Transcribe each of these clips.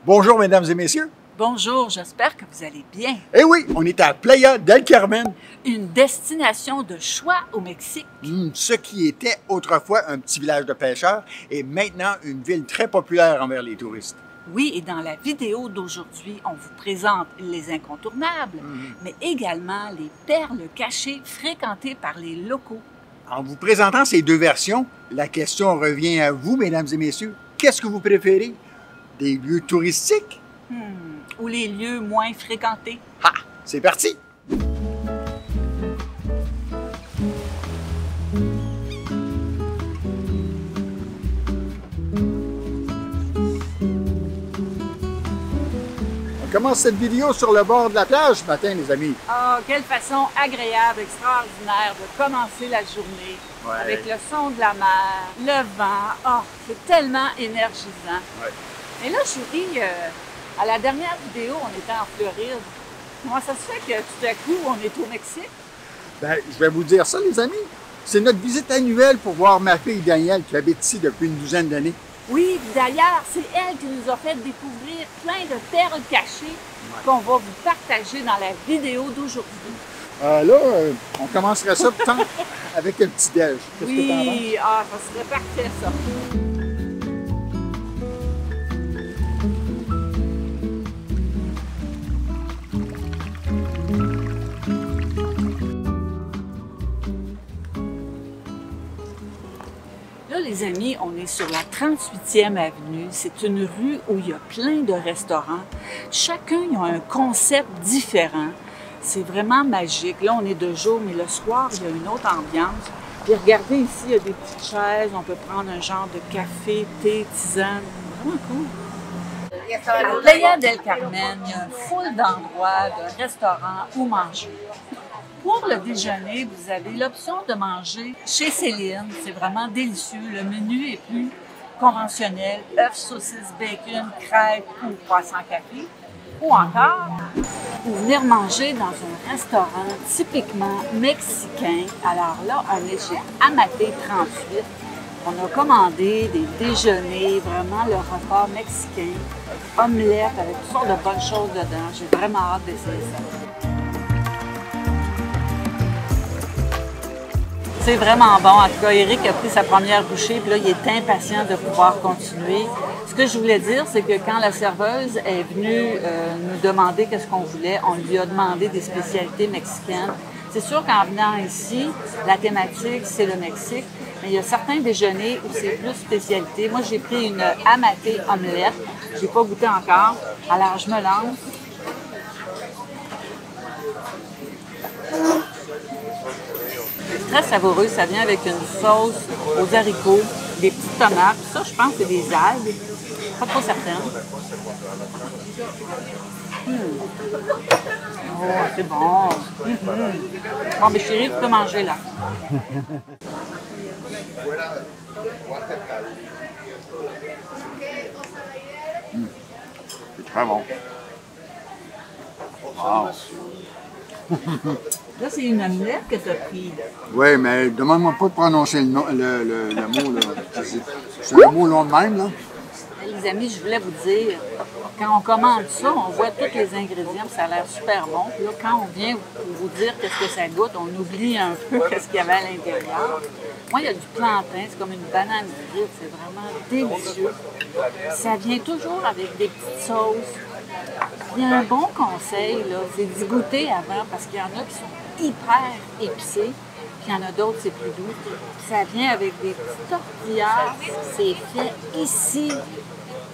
Bonjour, mesdames et messieurs. Bonjour, j'espère que vous allez bien. Eh oui, on est à Playa del Carmen. Une destination de choix au Mexique. Ce qui était autrefois un petit village de pêcheurs est maintenant une ville très populaire envers les touristes. Oui, et dans la vidéo d'aujourd'hui, on vous présente les incontournables, mais également les perles cachées fréquentées par les locaux. En vous présentant ces deux versions, la question revient à vous, mesdames et messieurs. Qu'est-ce que vous préférez? Des lieux touristiques? Ou les lieux moins fréquentés. Ah, c'est parti! On commence cette vidéo sur le bord de la plage ce matin, les amis. Ah, quelle façon agréable, extraordinaire de commencer la journée. Ouais. Avec le son de la mer, le vent. Ah, c'est tellement énergisant. Ouais. Et là, chérie, à la dernière vidéo, on était en Floride. Comment ça se fait que tout à coup, on est au Mexique? Ben, je vais vous dire ça, les amis. C'est notre visite annuelle pour voir ma fille Danielle qui habite ici depuis une douzaine d'années. Oui, d'ailleurs, c'est elle qui nous a fait découvrir plein de perles cachées qu'on va vous partager dans la vidéo d'aujourd'hui. Là, on commencerait ça peut-être avec un petit déj. Qu'est-ce que t'en penses? Oui, ah, ça serait parfait, ça. Là, les amis, on est sur la 38e avenue. C'est une rue où il y a plein de restaurants. Chacun a un concept différent. C'est vraiment magique. Là, on est de jour, mais le soir, il y a une autre ambiance. Puis regardez ici, il y a des petites chaises. On peut prendre un genre de café, thé, tisane. Vraiment cool. À Playa del Carmen, il y a une foule d'endroits, de restaurants où manger. Pour le déjeuner, vous avez l'option de manger chez Céline. C'est vraiment délicieux. Le menu est plus conventionnel. Œufs, saucisses, bacon, crêpes ou poisson café. Ou encore, pour venir manger dans un restaurant typiquement mexicain. Alors là, on est chez Amaté 38. On a commandé des déjeuners, vraiment le repas mexicain. Omelette avec toutes sortes de bonnes choses dedans. J'ai vraiment hâte d'essayer ça. C'est vraiment bon. En tout cas, Eric a pris sa première bouchée, puis là, il est impatient de pouvoir continuer. Ce que je voulais dire, c'est que quand la serveuse est venue nous demander qu'est-ce qu'on voulait, on lui a demandé des spécialités mexicaines. C'est sûr qu'en venant ici, la thématique, c'est le Mexique, mais il y a certains déjeuners où c'est plus spécialité. Moi, j'ai pris une Amaté omelette. Je n'ai pas goûté encore. Alors, je me lance. C'est très savoureux. Ça vient avec une sauce aux haricots, des petites tomates. Ça, je pense que c'est des algues. Pas trop certaine. Oh, c'est bon. Bon, mais chérie, tu peux manger là. C'est très bon. Wow. Là, c'est une omelette que tu as pris. Oui, mais demande-moi pas de prononcer le mot. Là. C'est un mot long de même, là. Les amis, je voulais vous dire, quand on commande ça, on voit tous les ingrédients, ça a l'air super bon. Puis là, quand on vient pour vous dire qu'est-ce que ça goûte, on oublie un peu qu'est-ce qu'il y avait à l'intérieur. Moi, il y a du plantain, c'est comme une banane frite, c'est vraiment délicieux. Ça vient toujours avec des petites sauces. Il y a un bon conseil, là, c'est d'y goûter avant, parce qu'il y en a qui sont hyper épicés, puis il y en a d'autres, c'est plus doux. Ça vient avec des petites tortillas, c'est fait ici,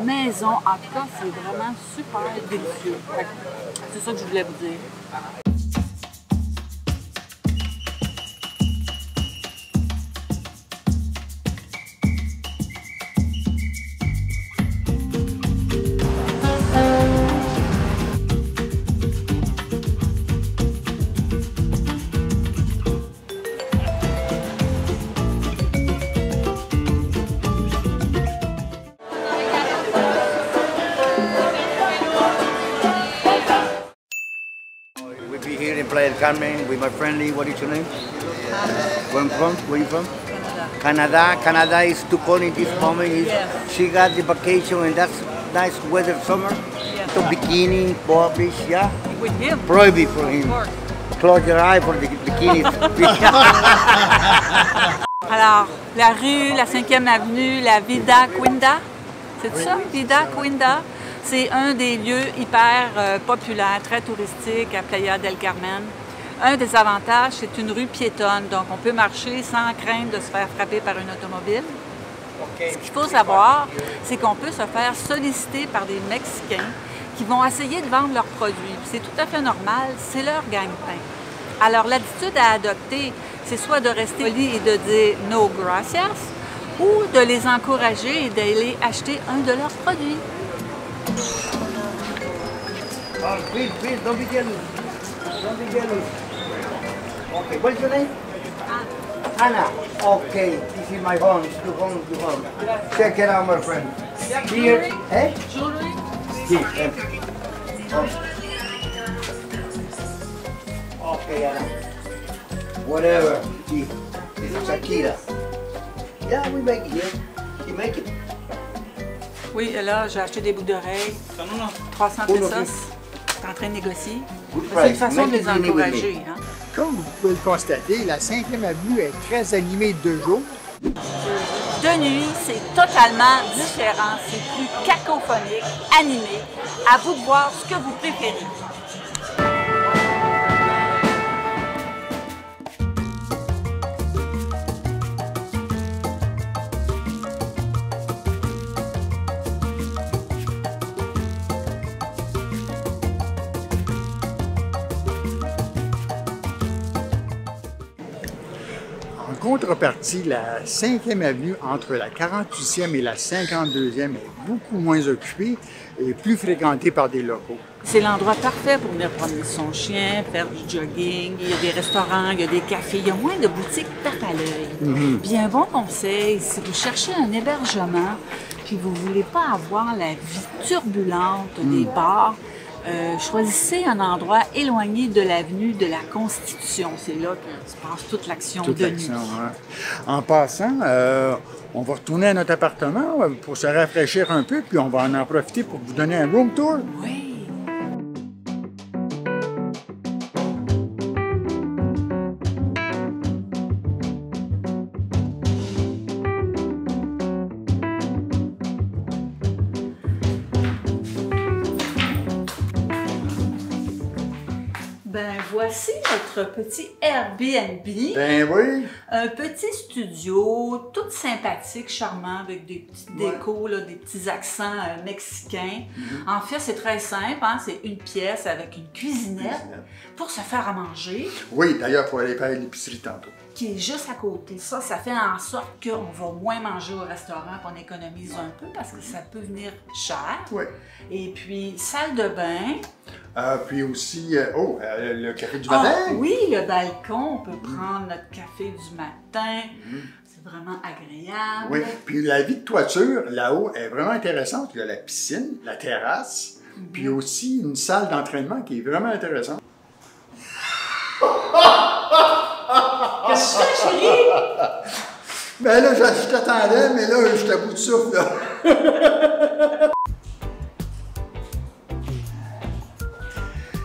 maison. En tout cas, c'est vraiment super délicieux. C'est ça que je voulais vous dire. Playa del Carmen with my friend Lee. What is your name? Where you from? Where you from? Canada. Canada is too cold in this moment. Yes. She got the vacation and that's nice weather summer. Yes. So bikini, beach, yeah. With him. Prohibited for Of him. course. Close your eye for the bikinis. Alors, la rue, la 5e avenue, la Vida Quinda, c'est ça? Vida Quinda, c'est un des lieux hyper populaires, très touristiques à Playa del Carmen. Un des avantages, c'est une rue piétonne, donc on peut marcher sans crainte de se faire frapper par une automobile. Ce qu'il faut savoir, c'est qu'on peut se faire solliciter par des Mexicains qui vont essayer de vendre leurs produits. C'est tout à fait normal, c'est leur gagne-pain. Alors, l'attitude à adopter, c'est soit de rester poli et de dire « no gracias » ou de les encourager et d'aller acheter un de leurs produits. Oh, please, don't be jealous. Don't be jealous. Okay, what's your name? Anna. Okay, this is my home. It's your home, your home. Check it out, my friend. Here, eh? Jewelry? Yeah. Okay, Anna. Whatever. See, this is Shakira. Yeah, we make it here. We make it. Oui, et là, j'ai acheté des boucles d'oreilles. 300 pesos. Je suis en train de négocier. C'est une façon de les encourager. Hein? Comme vous pouvez le constater, la 5e avenue est très animée de jour. De nuit, c'est totalement différent. C'est plus cacophonique, animé. À vous de voir ce que vous préférez. En contrepartie, la 5e avenue entre la 48e et la 52e est beaucoup moins occupée et plus fréquentée par des locaux. C'est l'endroit parfait pour venir promener son chien, faire du jogging. Il y a des restaurants, il y a des cafés, il y a moins de boutiques tape à l'œil. Puis un bon conseil, si vous cherchez un hébergement, puis vous ne voulez pas avoir la vie turbulente des bars, choisissez un endroit éloigné de l'avenue de la Constitution. C'est là que se passe toute l'action de nuit. Hein. En passant, on va retourner à notre appartement pour se rafraîchir un peu, puis on va en profiter pour vous donner un room tour. Oui. Ben voici notre petit Airbnb. Ben oui. Un petit studio, tout sympathique, charmant, avec des petites décos, là, des petits accents mexicains. En fait, c'est très simple, hein? C'est une pièce avec une cuisinette pour se faire à manger. Oui, d'ailleurs, pour aller faire l'épicerie tantôt. Qui est juste à côté. Ça fait en sorte qu'on va moins manger au restaurant, qu'on économise un peu parce que ça peut venir cher. Oui. Et puis, salle de bain. Puis aussi, le café du matin. Ah, oui, le balcon, on peut prendre notre café du matin. C'est vraiment agréable. Oui, puis la vie de toiture, là-haut, est vraiment intéressante. Il y a la piscine, la terrasse, puis aussi une salle d'entraînement qui est vraiment intéressante. Qu'est-ce que tu fais, chérie? Ben là, je t'attendais, mais là, je suis à bout de souffle, là.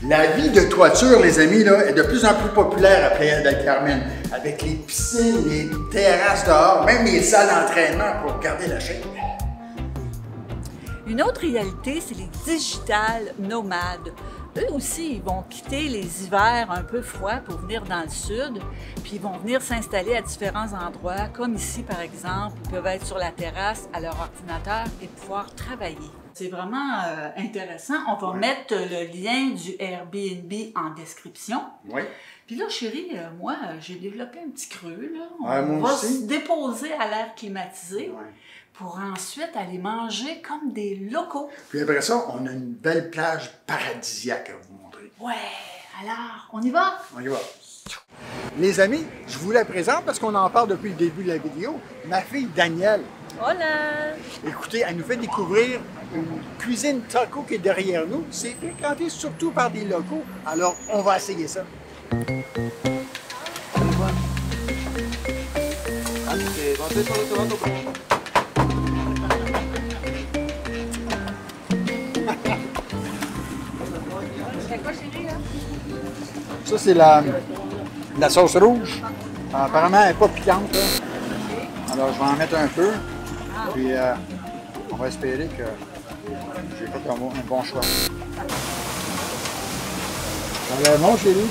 La vie de toiture, les amis, là, est de plus en plus populaire à Playa del Carmen, avec les piscines, les terrasses dehors, même les salles d'entraînement pour garder la shape. Une autre réalité, c'est les digital nomades. Eux aussi, ils vont quitter les hivers un peu froids pour venir dans le sud, puis ils vont venir s'installer à différents endroits, comme ici par exemple, ils peuvent être sur la terrasse à leur ordinateur et pouvoir travailler. C'est vraiment intéressant. On va mettre le lien du Airbnb en description. Oui. Puis là, chérie, moi, j'ai développé un petit creux, là. On va aussi. se déposer à l'air climatisé. Ouais. Pour ensuite aller manger comme des locaux. Puis après ça, on a une belle plage paradisiaque à vous montrer. Ouais, alors, on y va? On y va. Les amis, je vous la présente parce qu'on en parle depuis le début de la vidéo. Ma fille Danielle. Hola! Écoutez, elle nous fait découvrir une cuisine taco qui est derrière nous. C'est fréquenté surtout par des locaux. Alors, on va essayer ça. Ça, c'est la sauce rouge. Apparemment, elle n'est pas piquante. Là. Alors, je vais en mettre un peu. Puis, on va espérer que j'ai fait un bon choix. Ça a l'air bon, chérie?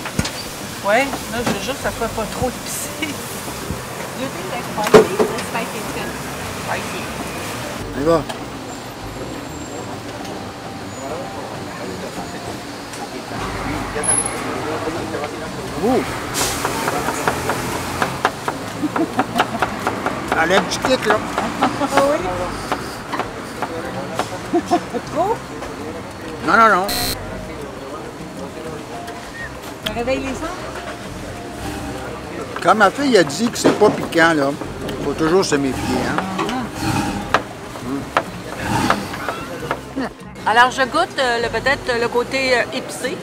Oui, là, je veux juste que ça soit pas trop épicé. Do you think that's spicy? The spicy chicken. Spicy. On y va. Oh! Elle a un petit kick, là. Ah oui? Trop? Non, non, non. Ça réveille les sens? Comme ma fille a dit que c'est pas piquant, là, il faut toujours se méfier, hein? Alors, je goûte peut-être le côté épicé.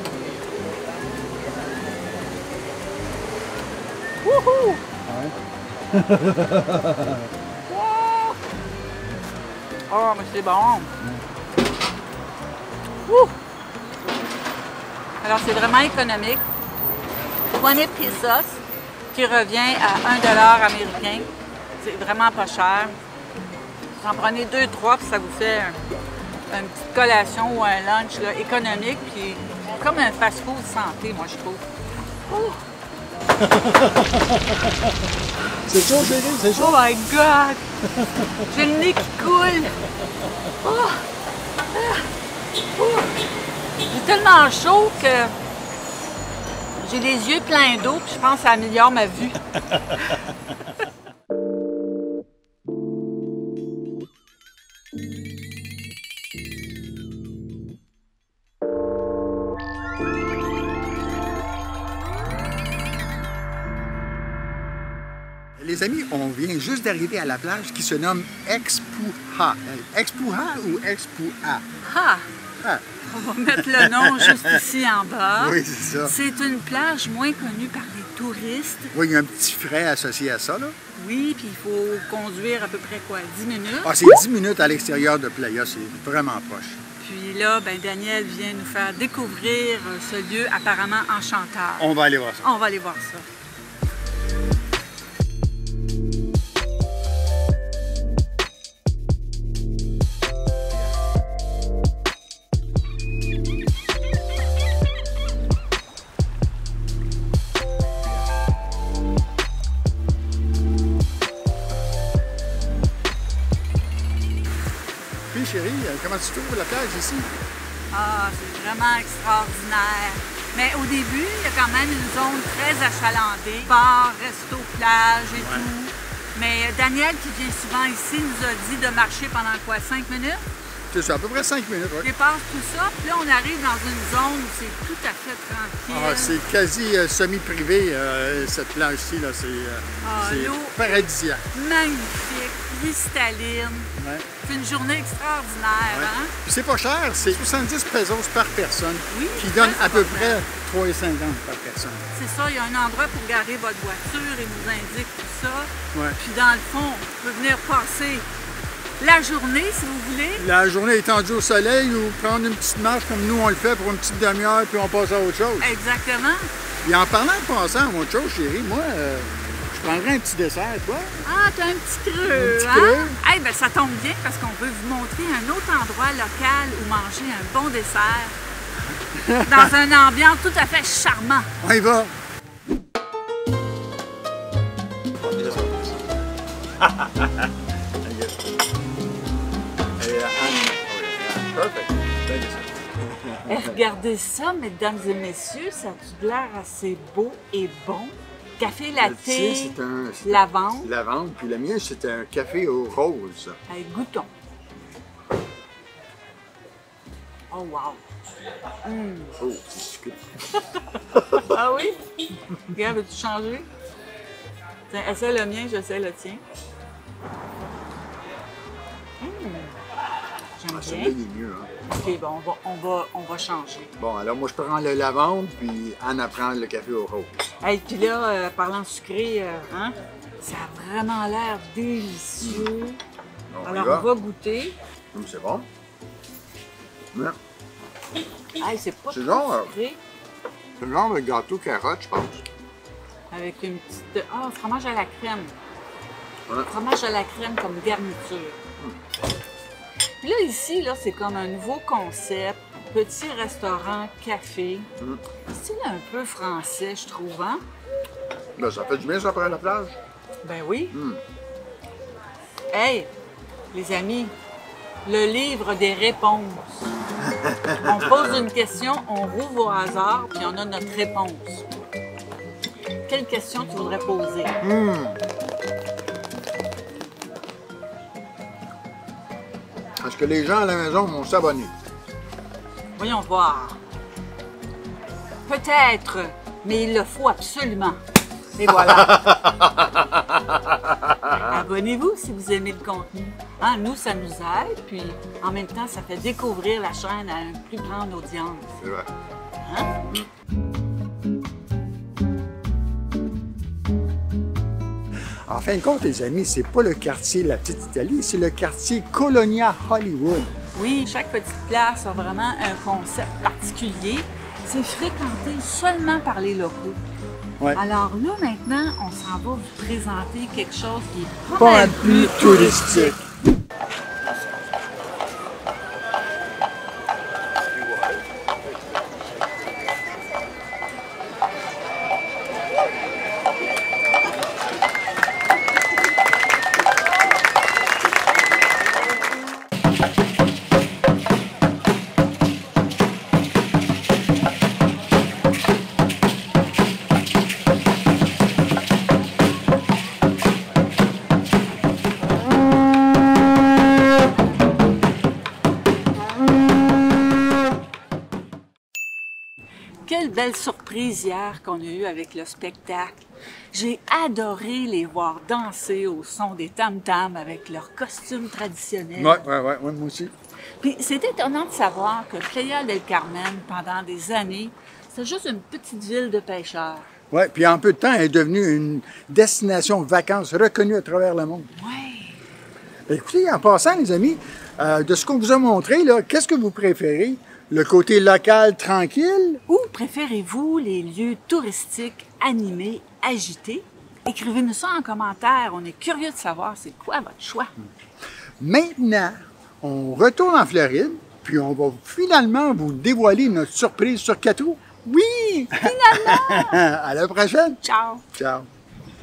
Wouhou! Oh, mais c'est bon! Ouh! Alors, c'est vraiment économique. 20 pesos, qui revient à 1$ américain. C'est vraiment pas cher. Vous en prenez 2-3, puis ça vous fait une petite collation ou un lunch là, économique, puis comme un fast-food santé, moi, je trouve. Oh! C'est chaud, chérie, c'est chaud. Oh my God! J'ai le nez qui coule! Oh! Oh! J'ai tellement chaud que j'ai les yeux pleins d'eau, puis je pense que ça améliore ma vue. Les amis, on vient juste d'arriver à la plage qui se nomme Expuha. Expuha ou Expua? Ah! Ah. On va mettre le nom juste ici en bas. Oui, c'est ça. C'est une plage moins connue par les touristes. Oui, il y a un petit frais associé à ça, là. Oui, puis il faut conduire à peu près, 10 minutes. Ah, c'est 10 minutes à l'extérieur de Playa, c'est vraiment proche. Puis là, ben, Daniel vient nous faire découvrir ce lieu apparemment enchanteur. On va aller voir ça. On va aller voir ça. Puis chérie, comment tu trouves la plage ici? Ah, c'est vraiment extraordinaire. Mais au début, il y a quand même une zone très achalandée. Bar, resto, plage et tout. Mais Daniel, qui vient souvent ici, nous a dit de marcher pendant quoi, 5 minutes? C'est ça, à peu près 5 minutes, On oui. dépasse tout ça, puis là, on arrive dans une zone où c'est tout à fait tranquille. Ah, c'est quasi semi-privé, cette plage-ci, là. C'est l'eau paradisiaque. magnifique, cristalline. Ouais. C'est une journée extraordinaire, Ouais. hein? Puis c'est pas cher, c'est 70 pesos par personne, Oui, qui donne très à peu abordable. près 3,50 par personne. C'est ça, il y a un endroit pour garer votre voiture, il nous indique tout ça. Ouais. Puis dans le fond, on peut venir passer la journée, si vous voulez. La journée étendue au soleil ou prendre une petite marche comme nous on le fait pour une petite demi-heure puis on passe à autre chose. Exactement. Et en parlant de passer à autre chose, chérie, moi, je prendrais un petit dessert, toi. Ah, t'as un petit creux, Un petit hein? creux. Eh bien, ça tombe bien parce qu'on veut vous montrer un autre endroit local où manger un bon dessert dans un ambiance tout à fait charmant. On y va. Eh, regardez ça, mesdames et messieurs, ça a l'air assez beau et bon. Café latte, lavande. Lavande, puis le mien, c'était un café au rose. Allez, goûtons. Oh, wow! Oh, c'est sucré. Ah oui? Regarde, veux-tu changer? Tiens, essaie le mien, j'essaie le tien. J'aime celui-là, il est mieux. Hein. OK, bon, on va changer. Bon, alors moi, je prends le lavande, puis Anne prend le café au rose. Hey, puis là, parlant sucré, hein, ça a vraiment l'air délicieux. Alors, on va goûter. C'est bon. Ouais. Hey, c'est pas C'est trop genre, sucré. c'est le genre de gâteau carotte, je pense. Avec une petite... Ah, fromage à la crème. Ouais. Fromage à la crème comme garniture. Puis là, ici, là, c'est comme un nouveau concept. Petit restaurant, café. Style un peu français, je trouve, hein? Ben, ça fait du bien, ça, après la plage. Ben oui. Hey, les amis, le livre des réponses. On pose une question, on rouvre au hasard, puis on a notre réponse. Quelle question tu voudrais poser? Est-ce que les gens à la maison vont s'abonner? Voyons voir. Peut-être, mais il le faut absolument. Et voilà. Abonnez-vous si vous aimez le contenu. Hein, nous, ça nous aide, puis en même temps, ça fait découvrir la chaîne à une plus grande audience. C'est vrai. Hein? En fin de compte, les amis, c'est pas le quartier La Petite Italie, c'est le quartier Colonia Hollywood. Oui, chaque petite place a vraiment un concept particulier. C'est fréquenté seulement par les locaux. Ouais. Alors là, maintenant, on s'en va vous présenter quelque chose qui est Pas mal plus touristique. Quelle belle surprise hier qu'on a eue avec le spectacle. J'ai adoré les voir danser au son des tam-tams avec leurs costumes traditionnels. Ouais, moi aussi. Puis c'est étonnant de savoir que Playa del Carmen, pendant des années, c'était juste une petite ville de pêcheurs. Oui, puis en peu de temps, elle est devenue une destination de vacances reconnue à travers le monde. Oui. Écoutez, en passant, les amis, de ce qu'on vous a montré, là, qu'est-ce que vous préférez? Le côté local, tranquille? Ou préférez-vous les lieux touristiques animés, agités? Écrivez-nous ça en commentaire. On est curieux de savoir c'est quoi votre choix. Maintenant, on retourne en Floride, puis on va finalement vous dévoiler notre surprise sur 4 roues. Oui, finalement! À la prochaine! Ciao! Ciao!